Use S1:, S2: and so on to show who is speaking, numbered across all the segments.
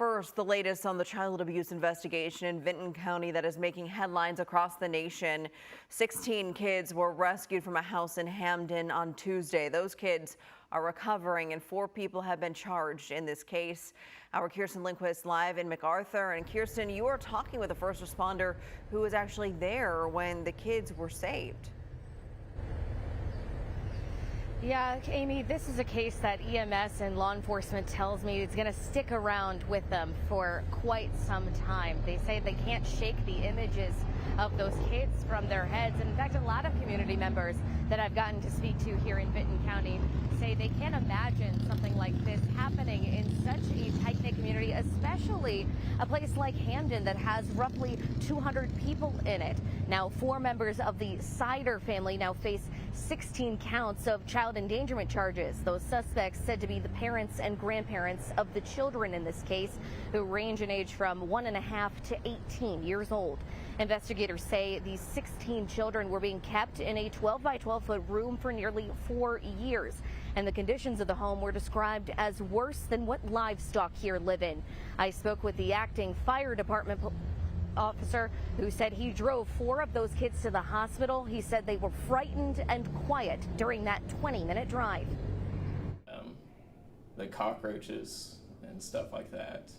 S1: First, the latest on the child abuse investigation in Vinton County that is making headlines across the nation. 16 kids were rescued from a house in Hamden on Tuesday. Those kids are recovering and 4 people have been charged in this case. Our Kirsten Lindquist live in MacArthur. And Kirsten, you are talking with a first responder who was actually there when the kids were saved.
S2: Yeah, Amy, this is a case that EMS and law enforcement tells me is going to stick around with them for quite some time. They say they can't shake the images of those kids from their heads. And in fact, a lot of community members that I've gotten to speak to here in Vinton County say they can't imagine something like this happening in such a tight-knit community, especially a place like Hamden that has roughly 200 people in it. Now, 4 members of the Sider family now face 16 counts of child endangerment charges. Those suspects said to be the parents and grandparents of the children in this case, who range in age from 1.5 to 18 years old. Investigators say these 16 children were being kept in a 12 by 12 foot room for nearly 4 years. And the conditions of the home were described as worse than what livestock here live in. I spoke with the acting fire department officer who said he drove 4 of those kids to the hospital. He said they were frightened and quiet during that 20-minute drive.
S3: The cockroaches and stuff like that,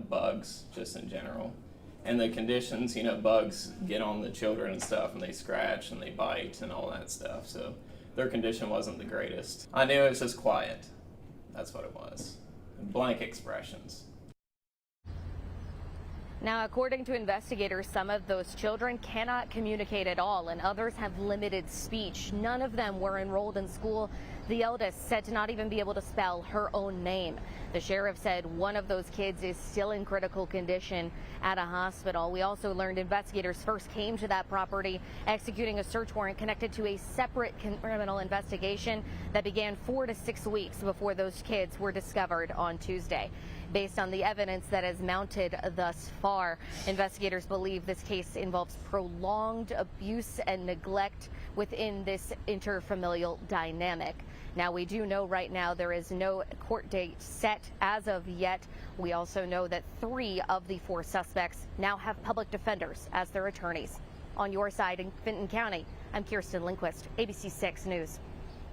S3: bugs just in general. And the conditions, you know, bugs get on the children and stuff and they scratch and they bite and all that stuff. So their condition wasn't the greatest. I knew it was just quiet. That's what it was. Blank expressions.
S2: Now, according to investigators, some of those children cannot communicate at all and others have limited speech. None of them were enrolled in school. The eldest said to not even be able to spell her own name. The sheriff said one of those kids is still in critical condition at a hospital. We also learned investigators first came to that property executing a search warrant connected to a separate criminal investigation that began 4 to 6 weeks before those kids were discovered on Tuesday. Based on the evidence that is mounted thus far, investigators believe this case involves prolonged abuse and neglect within this interfamilial dynamic. Now, we do know right now there is no court date set as of yet. We also know that 3 of the 4 suspects now have public defenders as their attorneys. On your side in Vinton County, I'm Kirsten Lindquist, ABC 6 News.